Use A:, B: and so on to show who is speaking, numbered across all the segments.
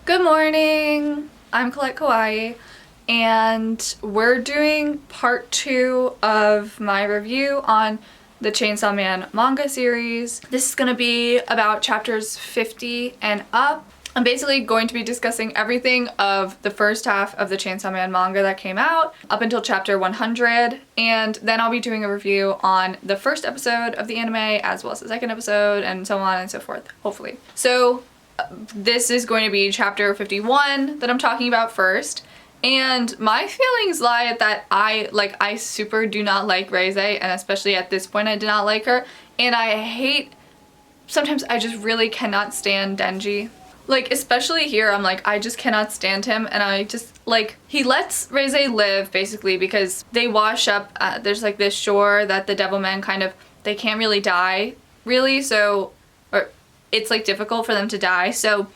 A: Good morning! I'm Colette Kawaii, and we're doing part 2 of my review on the Chainsaw Man manga series. This is going to be about chapters 50 and up. I'm basically going to be discussing everything of the first half of the Chainsaw Man manga that came out up until chapter 100, and then I'll be doing a review on the first episode of the anime as well as the second episode and so on and so forth, hopefully. So this is going to be chapter 51 that I'm talking about first, and my feelings lie at that I super do not like Reze, and especially at this point I did not like her, and sometimes I just really cannot stand Denji. Like, especially here, I'm like, I just cannot stand him, and I just, like, he lets Reze live, basically, because they wash up, there's like this shore that the Devilmen kind of, they can't really die, really, so, or it's like difficult for them to die, so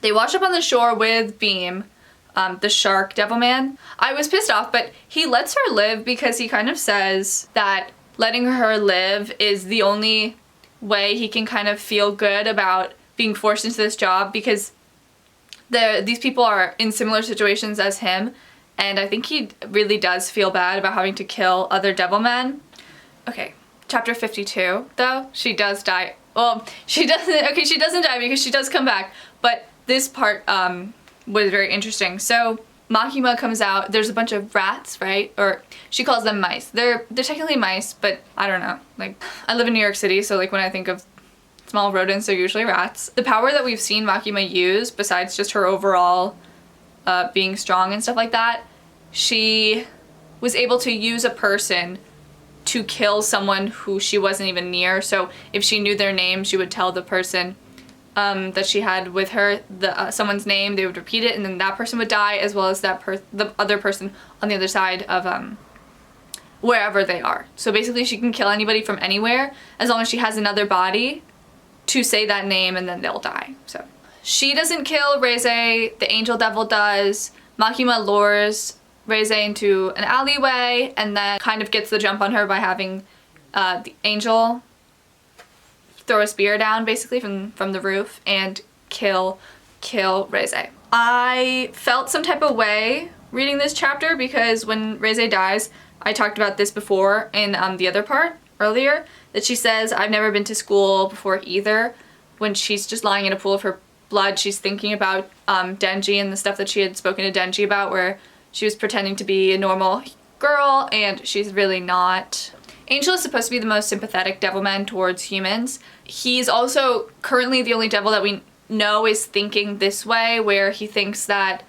A: they wash up on the shore with Beam, the shark Devilman. I was pissed off, but he lets her live because he kind of says that letting her live is the only way he can kind of feel good about being forced into this job, because these people are in similar situations as him, and I think he really does feel bad about having to kill other Devilmen. Okay, chapter 52, though, she does die. Well, she doesn't die because she does come back, but this part was very interesting. So Makima comes out, there's a bunch of rats, right? Or she calls them mice. They're technically mice, but I don't know. Like, I live in New York City, so like when I think of small rodents, they're usually rats. The power that we've seen Makima use, besides just her overall being strong and stuff like that, she was able to use a person to kill someone who she wasn't even near. So if she knew their name, she would tell the person that she had with her someone's name, they would repeat it, and then that person would die, as well as the other person on the other side of wherever they are. So basically she can kill anybody from anywhere as long as she has another body to say that name, and then they'll die. So she doesn't kill Reze, the angel devil does. Makima lures Reze into an alleyway and then kind of gets the jump on her by having the angel throw a spear down basically from the roof and kill Reze. I felt some type of way reading this chapter because when Reze dies, I talked about this before in the other part earlier, that she says, I've never been to school before either. When she's just lying in a pool of her blood, she's thinking about Denji and the stuff that she had spoken to Denji about, where she was pretending to be a normal girl and she's really not. Angel is supposed to be the most sympathetic Devilman towards humans. He's also currently the only devil that we know is thinking this way, where he thinks that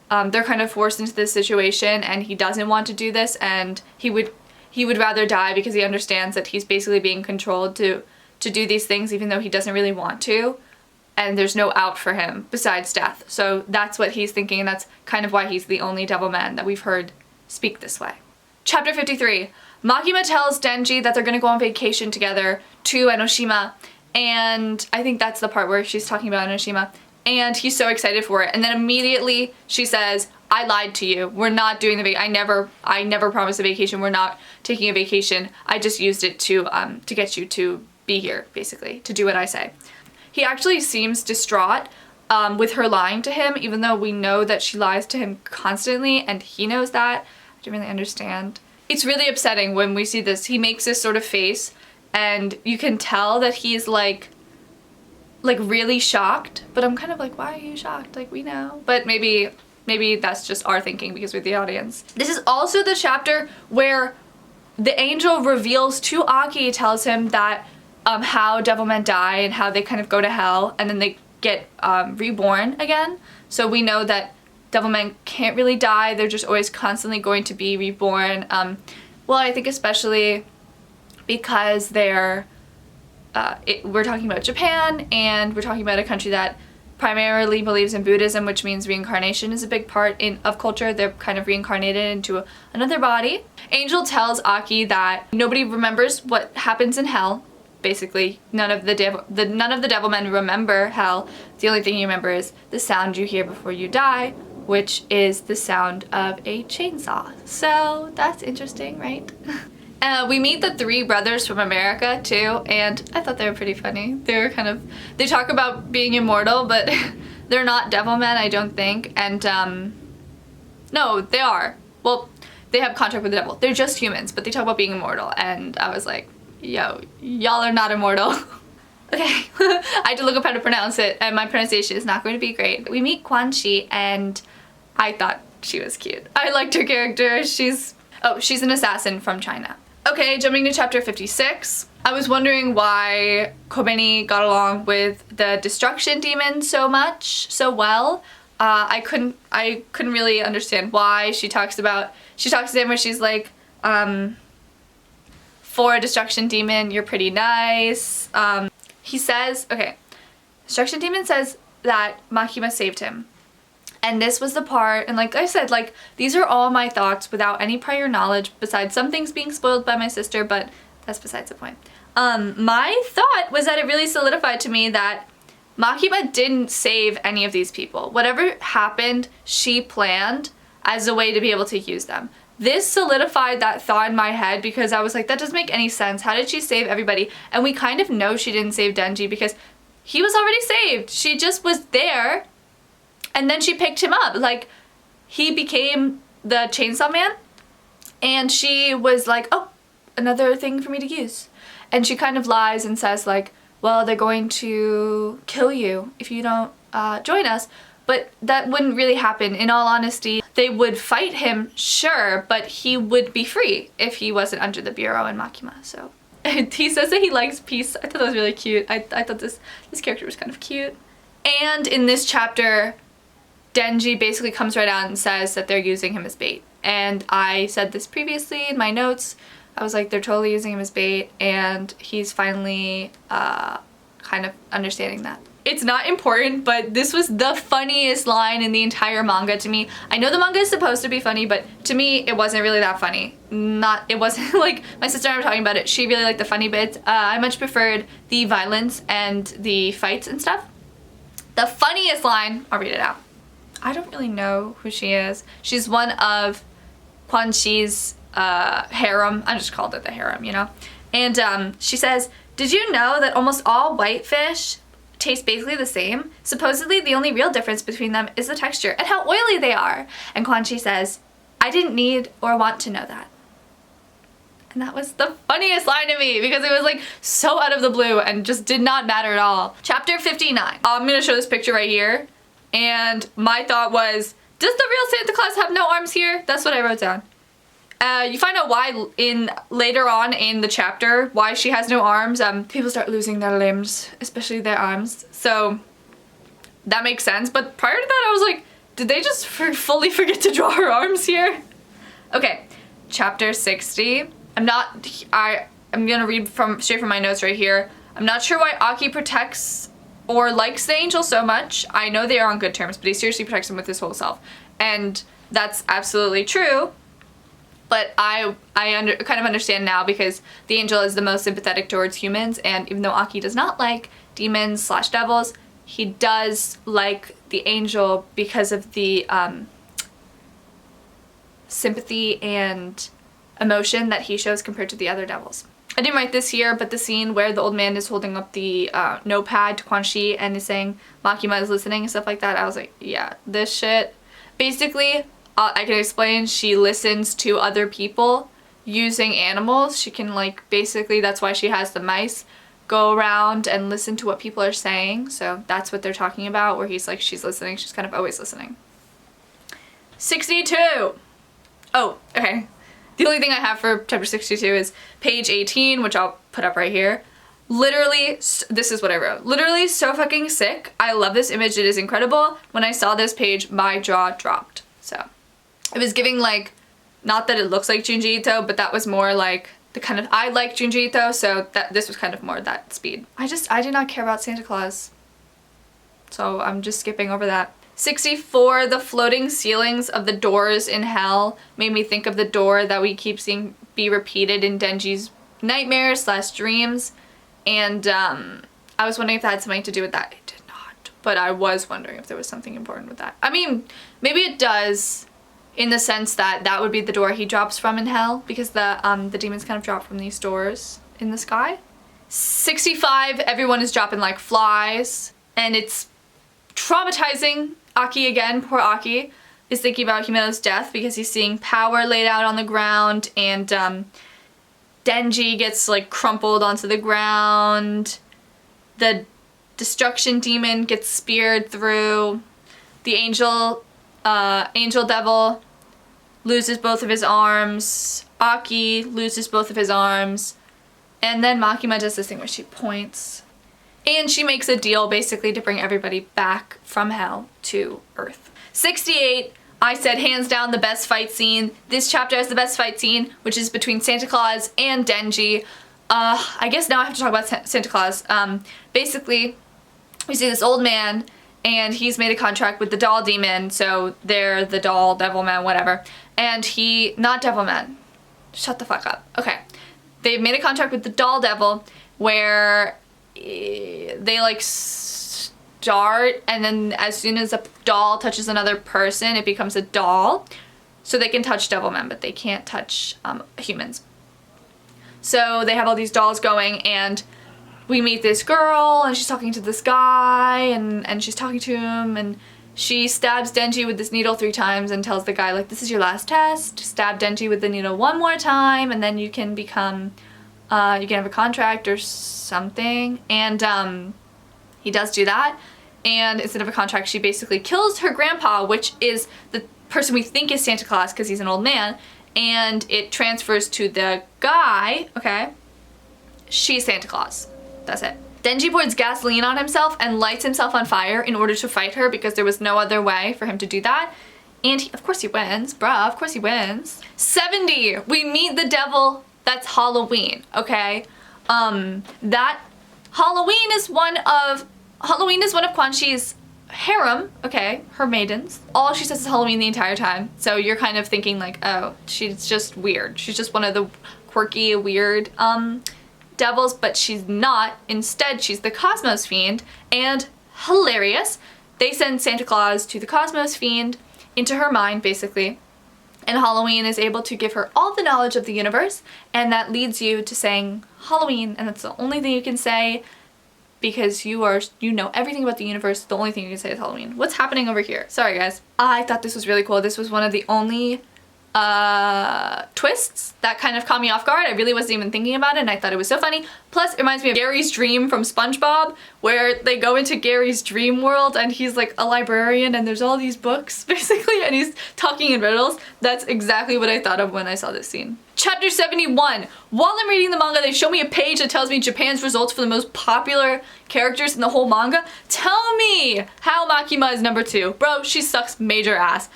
A: they're kind of forced into this situation and he doesn't want to do this, and he would rather die because he understands that he's basically being controlled to do these things even though he doesn't really want to, and there's no out for him besides death. So that's what he's thinking, and that's kind of why he's the only Devilman that we've heard speak this way. Chapter 53. Makima tells Denji that they're gonna go on vacation together to Enoshima, and I think that's the part where she's talking about Enoshima, and he's so excited for it, and then immediately she says, I lied to you. We're not doing the vacation. I never promised a vacation. We're not taking a vacation. I just used it to get you to be here, basically, to do what I say. He actually seems distraught with her lying to him, even though we know that she lies to him constantly, and he knows that. I don't really understand. It's really upsetting when we see this. He makes this sort of face, and you can tell that he's like really shocked, but I'm kind of like, why are you shocked? Like, we know. But maybe that's just our thinking because we're the audience. This is also the chapter where the angel reveals to Aki, tells him that how Devilmen die and how they kind of go to hell and then they get reborn again. So we know that Devilmen can't really die. They're just always constantly going to be reborn. Well, I think especially because we're talking about Japan, and we're talking about a country that primarily believes in Buddhism, which means reincarnation is a big part of culture. They're kind of reincarnated into another body. Angel tells Aki that nobody remembers what happens in hell. Basically, none of the Devilmen remember hell. The only thing you remember is the sound you hear before you die, which is the sound of a chainsaw. So that's interesting, right? We meet the three brothers from America too, and I thought they were pretty funny. They talk about being immortal, but They're not devil men, I don't think. And no, they are. Well, they have contract with the devil. They're just humans, but they talk about being immortal. And I was like, yo, y'all are not immortal. Okay, I had to look up how to pronounce it, and my pronunciation is not going to be great. We meet Quan Chi, and I thought she was cute. I liked her character. She's an assassin from China. Okay, jumping to chapter 56. I was wondering why Kobeni got along with the destruction demon so well. I couldn't really understand why. She talks to him where she's like, for a destruction demon, you're pretty nice. He says, okay, destruction demon says that Makima saved him. And this was the part, and like I said, like, these are all my thoughts without any prior knowledge, besides some things being spoiled by my sister, but that's besides the point. My thought was that it really solidified to me that Makima didn't save any of these people. Whatever happened, she planned as a way to be able to use them. This solidified that thought in my head because I was like, that doesn't make any sense. How did she save everybody? And we kind of know she didn't save Denji because he was already saved. She just was there, and then she picked him up. Like, he became the Chainsaw Man, and she was like, oh, another thing for me to use. And she kind of lies and says like, well, they're going to kill you if you don't join us. But that wouldn't really happen. In all honesty, they would fight him, sure, but he would be free if he wasn't under the bureau in Makima. So he says that he likes peace. I thought that was really cute. I thought this character was kind of cute. And in this chapter, Denji basically comes right out and says that they're using him as bait. And I said this previously in my notes. I was like, they're totally using him as bait, and he's finally kind of understanding that. It's not important, but this was the funniest line in the entire manga to me. I know the manga is supposed to be funny, but to me, it wasn't really that funny. It wasn't like, my sister and I were talking about it, she really liked the funny bits. I much preferred the violence and the fights and stuff. The funniest line, I'll read it out. I don't really know who she is. She's one of Quan Chi's harem. I just called it the harem, you know? And she says, did you know that almost all whitefish taste basically the same? Supposedly the only real difference between them is the texture and how oily they are. And Quan Chi says, I didn't need or want to know that. And that was the funniest line to me because it was like so out of the blue and just did not matter at all. Chapter 59. I'm gonna show this picture right here. And my thought was, does the real Santa Claus have no arms here? That's what I wrote down. You find out why later on in the chapter, why she has no arms. People start losing their limbs, especially their arms. So that makes sense. But prior to that, I was like, did they just fully forget to draw her arms here? Okay, chapter 60. I'm gonna read straight from my notes right here. I'm not sure why Aki protects or likes the angel so much. I know they are on good terms, but he seriously protects him with his whole self. And that's absolutely true. But I kind of understand now because the angel is the most sympathetic towards humans, and even though Aki does not like demons / devils, he does like the angel because of the sympathy and emotion that he shows compared to the other devils. I didn't write this here, but the scene where the old man is holding up the notepad to Quan Chi and is saying Makima is listening and stuff like that, I was like, yeah, this shit. Basically, I can explain, she listens to other people using animals. She can like, basically that's why she has the mice go around and listen to what people are saying. So that's what they're talking about, where he's like, she's listening, she's kind of always listening. 62! Oh, okay. The only thing I have for chapter 62 is page 18, which I'll put up right here. Literally, this is what I wrote. Literally so fucking sick. I love this image, it is incredible. When I saw this page, my jaw dropped. So it was giving like, not that it looks like Junji Ito, but that was more like the kind of, I like Junji Ito, so this was kind of more that speed. I did not care about Santa Claus. So I'm just skipping over that. 64, the floating ceilings of the doors in hell made me think of the door that we keep seeing be repeated in Denji's nightmares / dreams. And I was wondering if that had something to do with that. It did not, but I was wondering if there was something important with that. I mean, maybe it does in the sense that that would be the door he drops from in hell, because the demons kind of drop from these doors in the sky. 65, everyone is dropping like flies, and it's traumatizing Aki again. Poor Aki is thinking about Himeno's death because he's seeing power laid out on the ground, and Denji gets like crumpled onto the ground. The destruction demon gets speared through. The angel devil loses both of his arms. Aki loses both of his arms. And then Makima does this thing where she points. And she makes a deal basically to bring everybody back from hell to Earth. 68, I said hands down the best fight scene. This chapter has the best fight scene, which is between Santa Claus and Denji. I guess now I have to talk about Santa Claus. Basically, we see this old man, and he's made a contract with the doll demon, so they're the doll, devil man, whatever. And not devil man. Shut the fuck up. Okay. They've made a contract with the doll devil where they like start, and then as soon as a doll touches another person, it becomes a doll. So they can touch devilmen, but they can't touch humans. So they have all these dolls going, and we meet this girl, and she's talking to this guy, and she's talking to him, and she stabs Denji with this needle 3 times and tells the guy, like, this is your last test. Stab Denji with the needle 1 more time, and then you can become, you can have a contract or something. And he does do that. And instead of a contract, she basically kills her grandpa, which is the person we think is Santa Claus because he's an old man. And it transfers to the guy, okay? She's Santa Claus. That's it. Denji pours gasoline on himself and lights himself on fire in order to fight her because there was no other way for him to do that. And of course he wins, bruh, of course he wins. 70, we meet the devil. That's Halloween, okay? That Halloween is one of Quan Chi's harem, okay, her maidens. All she says is Halloween the entire time. So you're kind of thinking like, oh, she's just weird. She's just one of the quirky, weird, devils, but she's not. Instead, she's the Cosmos Fiend, and hilarious. They send Santa Claus to the Cosmos Fiend into her mind, basically, and Halloween is able to give her all the knowledge of the universe, and that leads you to saying Halloween, and that's the only thing you can say because you know everything about the universe. The only thing you can say is Halloween. What's happening over here? Sorry, guys. I thought this was really cool. This was one of the only twists that kind of caught me off guard. I really wasn't even thinking about it, and I thought it was so funny. Plus, it reminds me of Gary's Dream from SpongeBob, where they go into Gary's dream world, and he's like a librarian, and there's all these books, basically, and he's talking in riddles. That's exactly what I thought of when I saw this scene. Chapter 71. While I'm reading the manga, they show me a page that tells me Japan's results for the most popular characters in the whole manga. Tell me how Makima is number 2. Bro, she sucks major ass.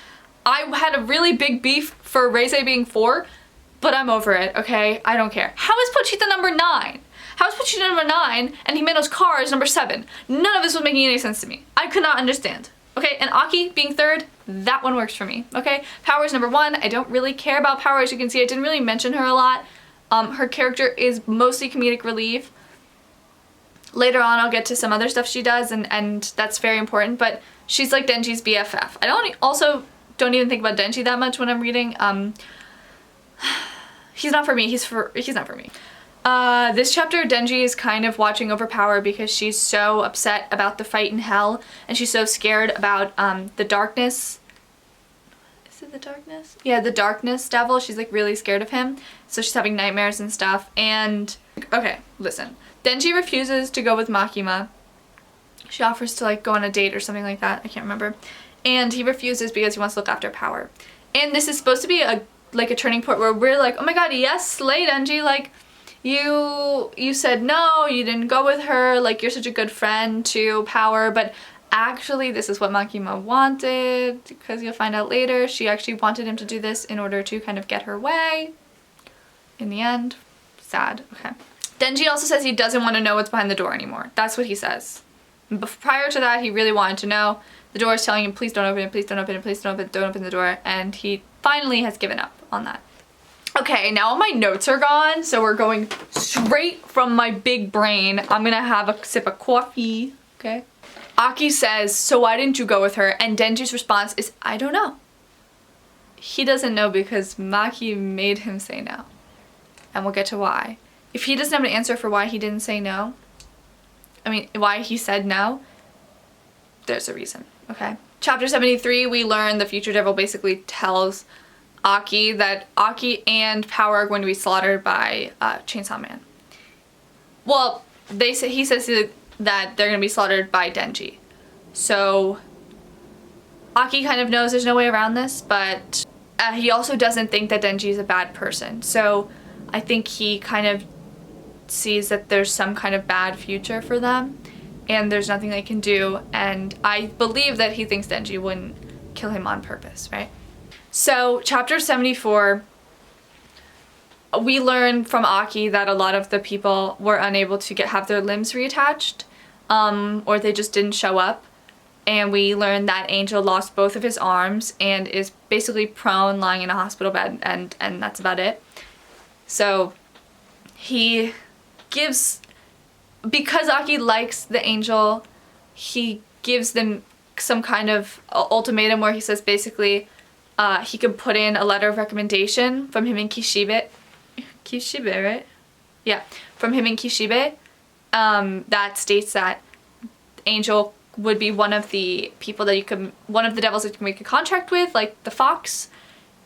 A: I had a really big beef for Reze being 4, but I'm over it, okay? I don't care. How is Pochita number 9? How is Pochita number 9 and Himeno's car is number 7? None of this was making any sense to me. I could not understand. Okay, and Aki being 3rd, that one works for me, okay? Power is number 1. I don't really care about Power. As you can see, I didn't really mention her a lot. Her character is mostly comedic relief. Later on, I'll get to some other stuff she does, and that's very important, but she's like Denji's BFF. I don't even think about Denji that much when I'm reading. He's not for me. He's not for me. This chapter, Denji is kind of watching over Power because she's so upset about the fight in hell, and she's so scared about the darkness. Is it the darkness? Yeah, the darkness devil. She's like really scared of him, so she's having nightmares and stuff. And okay, listen. Denji refuses to go with Makima. She offers to like go on a date or something like that. I can't remember. And he refuses because he wants to look after Power. And this is supposed to be a turning point where we're like, oh my god, yes, slay Denji, like, you said no, you didn't go with her, like, you're such a good friend to Power, but actually this is what Makima wanted, because you'll find out later, she actually wanted him to do this in order to kind of get her way. In the end, sad, okay. Denji also says he doesn't want to know what's behind the door anymore. That's what he says. But prior to that, he really wanted to know. The door is telling him, please don't open it, please don't open it, please don't open the door, and he finally has given up on that. Okay, now all my notes are gone, so we're going straight from my big brain. I'm gonna have a sip of coffee, okay? Aki says, so why didn't you go with her? And Denji's response is, I don't know. He doesn't know because Maki made him say no. And we'll get to why. If he doesn't have an answer for why he didn't say no, I mean, why he said no, there's a reason, okay? Chapter 73, we learn the future devil basically tells Aki that Aki and Power are going to be slaughtered by Chainsaw Man. Well, he says that they're going to be slaughtered by Denji. So Aki kind of knows there's no way around this, but he also doesn't think that Denji is a bad person. So I think he kind of sees that there's some kind of bad future for them and there's nothing they can do, and I believe that he thinks Denji wouldn't kill him on purpose, right? So chapter 74, we learn from Aki that a lot of the people were unable to have their limbs reattached, or they just didn't show up. And we learn that Angel lost both of his arms and is basically prone, lying in a hospital bed, and that's about it. So he gives, because Aki likes the Angel, he gives them some kind of ultimatum where he says basically he can put in a letter of recommendation from him and Kishibe, right? Yeah, from him and Kishibe, that states that Angel would be one of the people that one of the devils that you can make a contract with, like the fox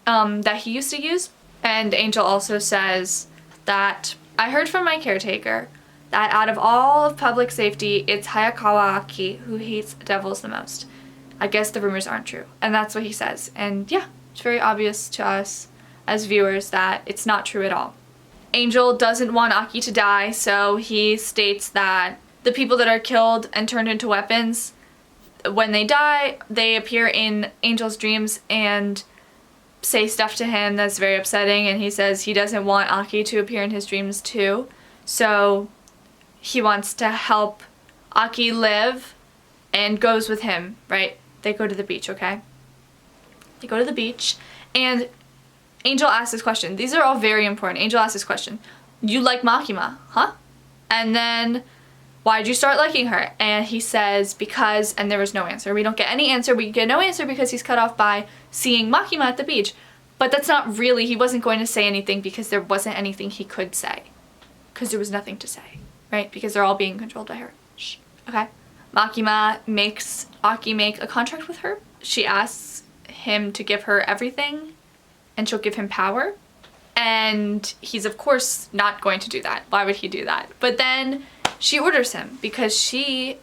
A: that he used to use. And Angel also says that, I heard from my caretaker that out of all of public safety, it's Hayakawa Aki who hates devils the most. I guess the rumors aren't true. And that's what he says. And yeah, it's very obvious to us as viewers that it's not true at all. Angel doesn't want Aki to die, so he states that the people that are killed and turned into weapons, when they die, they appear in Angel's dreams and say stuff to him that's very upsetting, and he says he doesn't want Aki to appear in his dreams too. So he wants to help Aki live and goes with him, right? They go to the beach, okay? They go to the beach and Angel asks this question. These are all very important. Angel asks this question. You like Makima, huh? And then, why'd you start liking her? And he says, because, and there was no answer. We don't get any answer. We get no answer because he's cut off by seeing Makima at the beach. But that's not really, he wasn't going to say anything because there wasn't anything he could say. Because there was nothing to say, right? Because they're all being controlled by her. Shh, okay? Makima makes Aki make a contract with her. She asks him to give her everything and she'll give him power. And he's of course not going to do that. Why would he do that? But then she orders him because she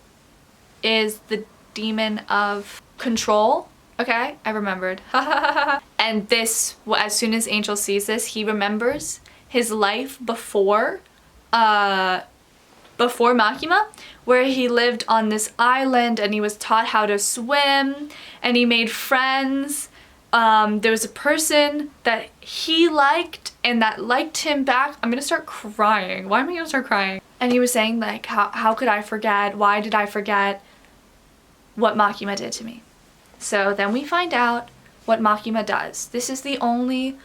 A: is the demon of control. Okay, I remembered. And this, as soon as Angel sees this, he remembers his life before Makima, where he lived on this island and he was taught how to swim and he made friends. There was a person that he liked and that liked him back. I'm gonna start crying. Why am I gonna start crying? And he was saying like, how could I forget? Why did I forget what Makima did to me? So then we find out what Makima does. This is the only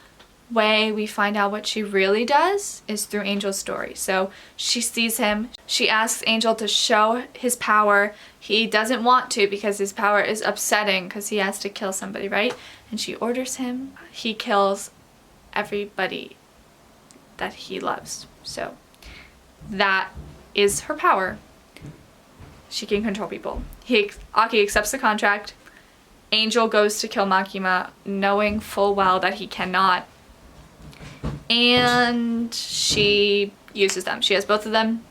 A: way we find out what she really does is through Angel's story. So she sees him. She asks Angel to show his power. He doesn't want to because his power is upsetting because he has to kill somebody, right? And she orders him. He kills everybody that he loves. So that is her power. She can control people. Aki accepts the contract. Angel goes to kill Makima, knowing full well that he cannot. And she uses them. She has both of them.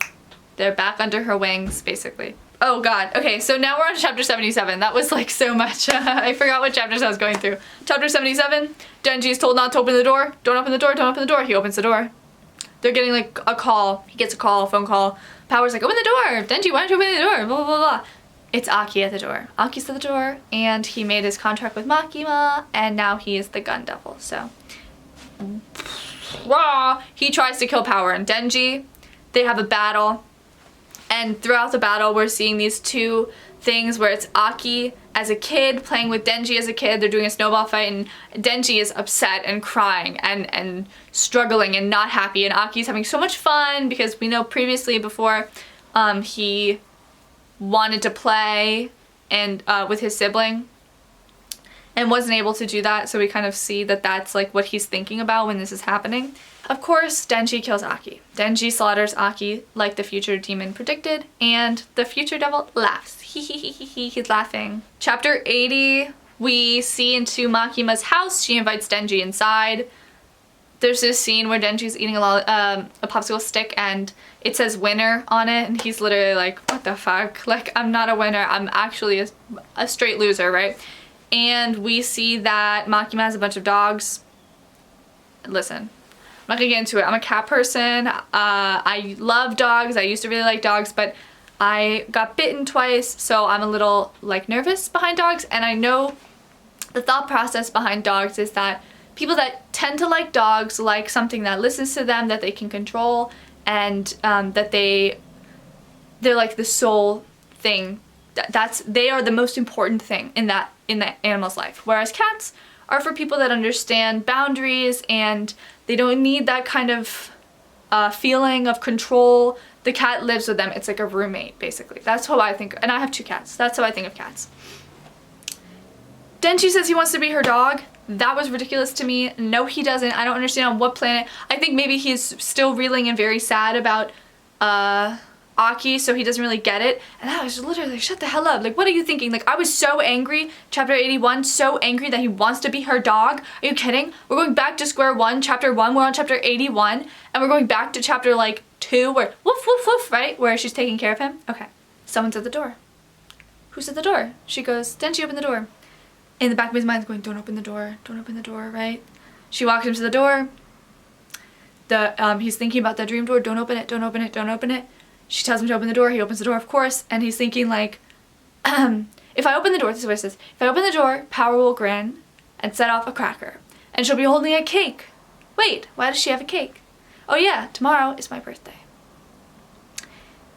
A: They're back under her wings, basically. Oh god. Okay, so now we're on chapter 77. That was like so much. I forgot what chapters I was going through. Chapter 77, Denji is told not to open the door. Don't open the door, don't open the door. He opens the door. They're getting like a call. He gets a call, a phone call. Power's like, open the door! Denji, why don't you open the door? Blah, blah, blah, blah. It's Aki at the door. Aki's at the door, and he made his contract with Makima, and now he is the gun devil, so. Rah! He tries to kill Power and Denji. They have a battle, and throughout the battle, we're seeing these two things where it's Aki as a kid playing with Denji as a kid. They're doing a snowball fight, and Denji is upset and crying and struggling and not happy, and Aki's having so much fun because we know previously before he wanted to play and with his sibling, and wasn't able to do that, so we kind of see that that's like what he's thinking about when this is happening. Of course, Denji kills Aki. Denji slaughters Aki like the future demon predicted, and the future devil laughs. He's laughing. Chapter 80, we see into Makima's house. She invites Denji inside. There's this scene where Denji's eating a popsicle stick and it says winner on it, and he's literally like, what the fuck? Like, I'm not a winner, I'm actually a straight loser, right? And we see that Makima has a bunch of dogs. Listen, I'm not gonna get into it. I'm a cat person. I love dogs. I used to really like dogs, but I got bitten twice, so I'm a little like nervous behind dogs. And I know the thought process behind dogs is that people that tend to like dogs like something that listens to them, that they can control, and that they're like the sole thing. They are the most important thing in that animal's life. Whereas cats are for people that understand boundaries and they don't need that kind of feeling of control. The cat lives with them. It's like a roommate, basically. That's how I think, and I have 2 cats. That's how I think of cats. Denji says he wants to be her dog. That was ridiculous to me. No, he doesn't. I don't understand on what planet. I think maybe he's still reeling and very sad about Aki, so he doesn't really get it. And I was literally like, shut the hell up. Like, what are you thinking? Like, I was so angry. Chapter 81, so angry that he wants to be her dog. Are you kidding? We're going back to square one. Chapter 1, we're on chapter 81. And we're going back to chapter, like, 2, where woof, woof, woof, right? Where she's taking care of him. Okay. Someone's at the door. Who's at the door? She goes, Denji, open the door. In the back of his mind, going, don't open the door, right? She walks him to the door. He's thinking about the dream door. Don't open it, don't open it, don't open it. She tells him to open the door. He opens the door, of course, and he's thinking like, if I open the door, this is what it says, if I open the door, Power will grin and set off a cracker, and she'll be holding a cake. Wait, why does she have a cake? Oh yeah, tomorrow is my birthday.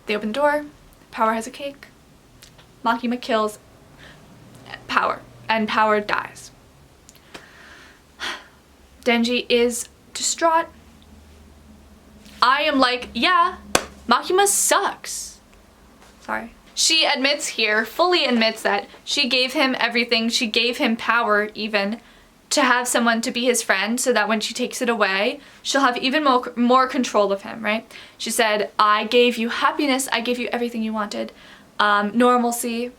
A: They open the door. Power has a cake. Makima kills Power. And Power dies. Denji is distraught. I am like, yeah, Makima sucks. Sorry. She admits here, fully admits that she gave him everything. She gave him power even to have someone to be his friend so that when she takes it away, she'll have even more control of him, right? She said, I gave you happiness. I gave you everything you wanted. Normalcy,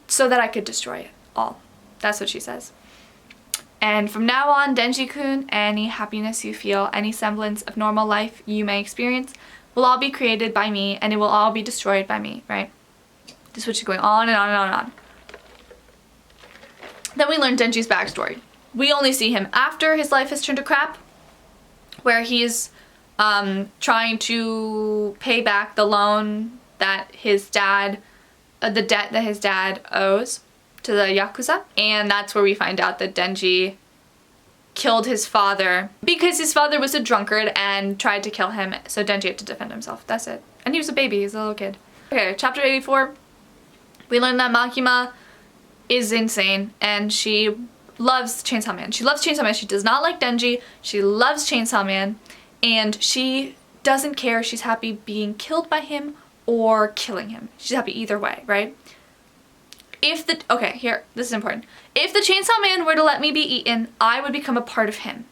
A: so that I could destroy it all. That's what she says. And from now on, Denji-kun, any happiness you feel, any semblance of normal life you may experience, will all be created by me, and it will all be destroyed by me, right? This is what she's going on and on and on and on. Then we learn Denji's backstory. We only see him after his life has turned to crap, where he's trying to pay back the loan that his dad, the debt that his dad owes to the Yakuza. And that's where we find out that Denji killed his father because his father was a drunkard and tried to kill him, so Denji had to defend himself. That's it. And he was a baby, he was a little kid. Okay, chapter 84. We learn that Makima is insane and she loves Chainsaw Man. She loves Chainsaw Man. She does not like Denji. She loves Chainsaw Man and she doesn't care. She's happy being killed by him or killing him. She's happy either way, right? Okay, here, this is important. If the Chainsaw Man were to let me be eaten, I would become a part of him.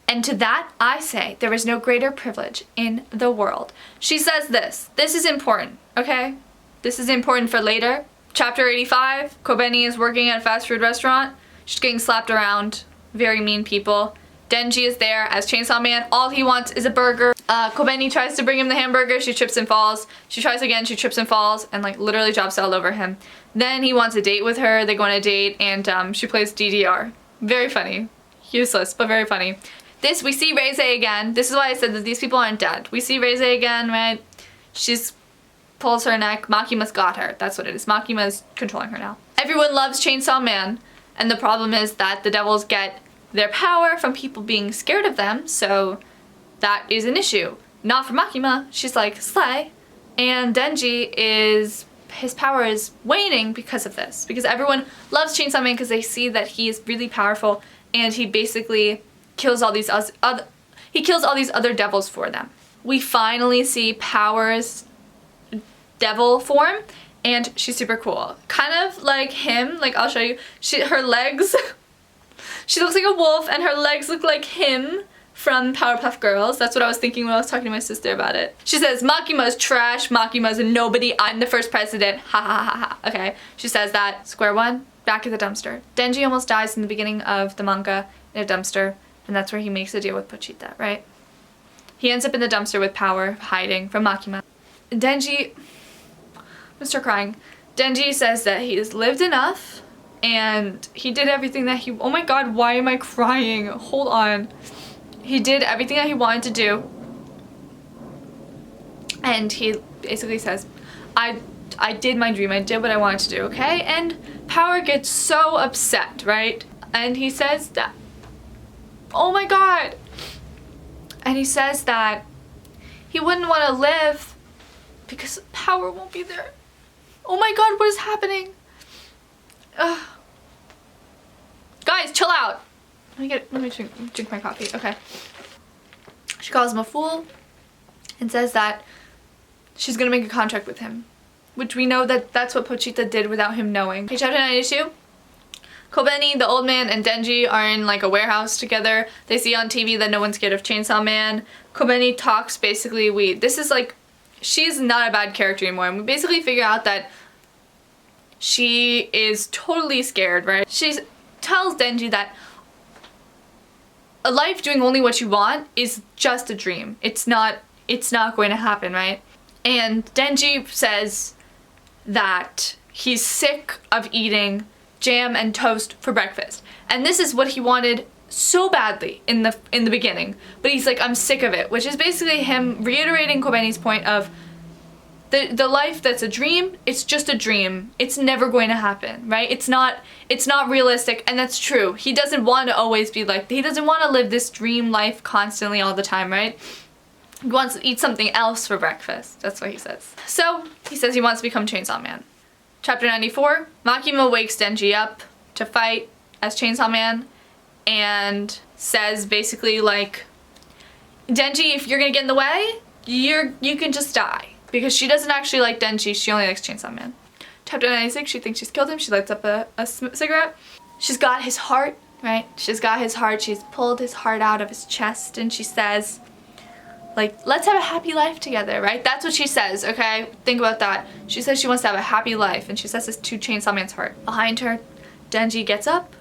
A: And to that, I say, there is no greater privilege in the world. She says this. This is important, okay? This is important for later. Chapter 85, Kobeni is working at a fast food restaurant. She's getting slapped around. Very mean people. Denji is there as Chainsaw Man. All he wants is a burger. Kobeni tries to bring him the hamburger. She trips and falls. She tries again. She trips and falls and like literally drops all over him. Then he wants a date with her. They go on a date and she plays DDR. Very funny. Useless, but very funny. We see Reze again. This is why I said that these people aren't dead. We see Reze again, right? She's pulls her neck. Makima's got her. That's what it is. Makima's controlling her now. Everyone loves Chainsaw Man. And the problem is that the devils get their power from people being scared of them, so that is an issue. Not for Makima. She's like, slay. And Denji his power is waning because of this. Because everyone loves Chainsaw Man because they see that he is really powerful and he basically kills all these other devils for them. We finally see Power's devil form and she's super cool. Kind of like him, like I'll show you. Her legs She looks like a wolf and her legs look like him from Powerpuff Girls. That's what I was thinking when I was talking to my sister about it. She says, Makima's trash, Makima's a nobody, I'm the first president, ha ha ha ha. Okay, she says that. Square one, back at the dumpster. Denji almost dies in the beginning of the manga in a dumpster, and that's where he makes a deal with Pochita, right? He ends up in the dumpster with power, hiding from Makima. Denji, I'm start crying. Denji says that he has lived enough and he did everything that he, oh my god, why am I crying? Hold on. He did everything that he wanted to do. And he basically says, I did my dream, I did what I wanted to do, okay? And Power gets so upset, right? And he says that, oh my god. And he says that he wouldn't want to live because Power won't be there. Oh my god, what is happening? Ugh. Guys, chill out. Let me drink my coffee. Okay. She calls him a fool and says that she's gonna make a contract with him, which we know that that's what Pochita did without him knowing. Okay, chapter 92. Kobeni, the old man, and Denji are in like a warehouse together. They see on TV that no one's scared of Chainsaw Man. Kobeni talks basically, this is like, she's not a bad character anymore. And we basically figure out that she is totally scared, right? She tells Denji that a life doing only what you want is just a dream. It's not going to happen, right? And Denji says that he's sick of eating jam and toast for breakfast. And this is what he wanted so badly in the beginning. But he's like, I'm sick of it, which is basically him reiterating Kobeni's point of the life that's a dream, it's just a dream. It's never going to happen, right? It's not realistic, and that's true. He doesn't want to always be like, he doesn't want to live this dream life constantly all the time, right? He wants to eat something else for breakfast. That's what he says. So, he says he wants to become Chainsaw Man. Chapter 94, Makima wakes Denji up to fight as Chainsaw Man and says basically like, Denji, if you're gonna get in the way, you can just die. Because she doesn't actually like Denji, she only likes Chainsaw Man. Chapter 96, she thinks she's killed him. She lights up a cigarette. She's got his heart, right? She's got his heart. She's pulled his heart out of his chest and she says, like, let's have a happy life together, right? That's what she says, okay? Think about that. She says she wants to have a happy life and she says this to Chainsaw Man's heart. Behind her, Denji gets up,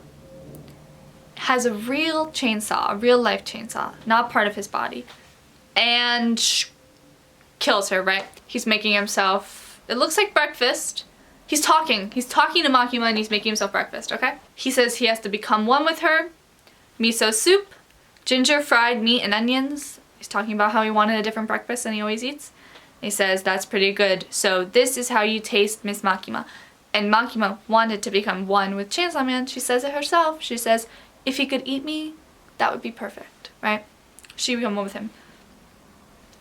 A: has a real chainsaw, a real life chainsaw, not part of his body, and kills her, right? He's making himself, it looks like breakfast. He's talking to Makima and he's making himself breakfast, okay? He says he has to become one with her. Miso soup, ginger fried meat and onions. He's talking about how he wanted a different breakfast than he always eats. He says that's pretty good. So this is how you taste Miss Makima. And Makima wanted to become one with Chainsaw Man. She says it herself. She says, if he could eat me, that would be perfect, right? She would become one with him.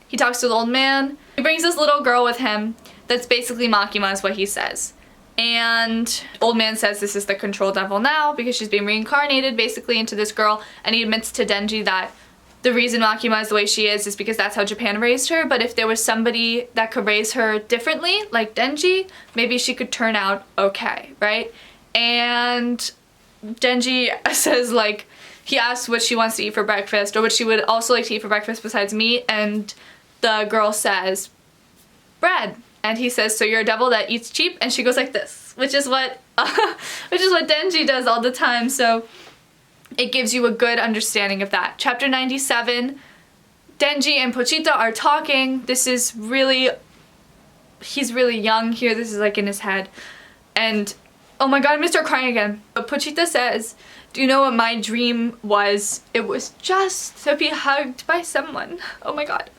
A: He talks to the old man. He brings this little girl with him that's basically Makima is what he says. And old man says this is the control devil now because she's being reincarnated basically into this girl. And he admits to Denji that the reason Makima is the way she is because that's how Japan raised her. But if there was somebody that could raise her differently, like Denji, maybe she could turn out okay, right? And Denji says like, he asks what she wants to eat for breakfast or what she would also like to eat for breakfast besides meat. And the girl says, bread. And he says, so you're a devil that eats cheap? And she goes like this, which is what Denji does all the time. So it gives you a good understanding of that. Chapter 97, Denji and Pochita are talking. This is really, he's really young here. This is like in his head. And oh my god, I'm gonna start crying again. But Pochita says, do you know what my dream was? It was just to be hugged by someone. Oh my god.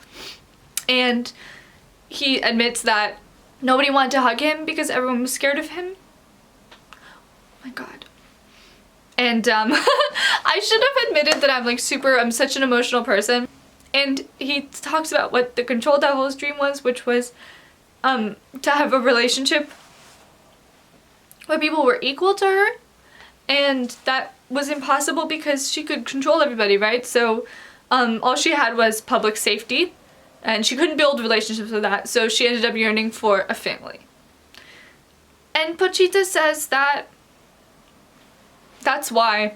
A: And he admits that nobody wanted to hug him because everyone was scared of him. Oh my god. And I should have admitted that I'm such an emotional person. And he talks about what the control devil's dream was, which was to have a relationship where people were equal to her. And that was impossible because she could control everybody, right? So all she had was public safety. And she couldn't build relationships with that, so she ended up yearning for a family. And Pochita says that that's why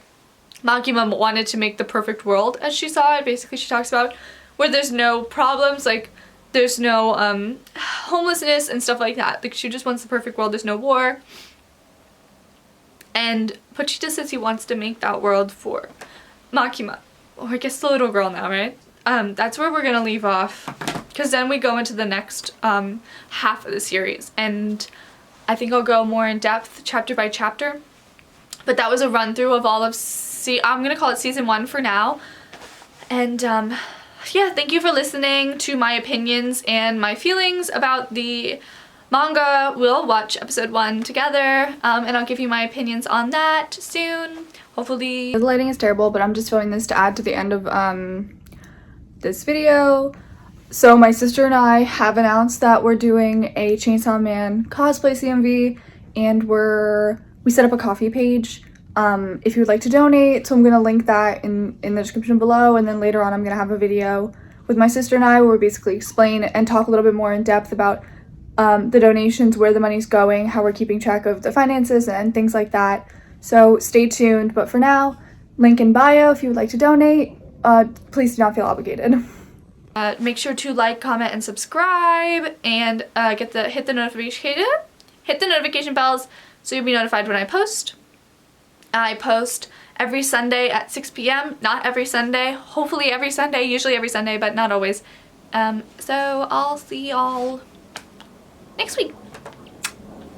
A: Makima wanted to make the perfect world as she saw it. Basically, she talks about where there's no problems, like there's no homelessness and stuff like that. Like she just wants the perfect world, there's no war. And Pochita says he wants to make that world for Makima. Or I guess the little girl now, right? That's where we're gonna leave off. Because then we go into the next half of the series. And I think I'll go more in depth, chapter by chapter. But that was a run through of all of I'm gonna call it season 1 for now. And yeah, thank you for listening to my opinions and my feelings about the manga. We'll watch episode 1 together, and I'll give you my opinions on that soon. Hopefully. The lighting is terrible, but I'm just filming this to add to the end of this video. So my sister and I have announced that we're doing a Chainsaw Man cosplay CMV, and we set up a coffee page if you would like to donate. So I'm gonna link that in the description below, and then later on I'm gonna have a video with my sister and I where we basically explain and talk a little bit more in depth about the donations, where the money's going, how we're keeping track of the finances and things like that. So stay tuned, but for now, link in bio if you would like to donate. Please do not feel obligated. Make sure to like, comment, and subscribe, and hit the notification bells so you'll be notified when I post. I post every Sunday at 6 p.m. Not every Sunday, hopefully every Sunday, usually every Sunday, but not always. So I'll see y'all next week.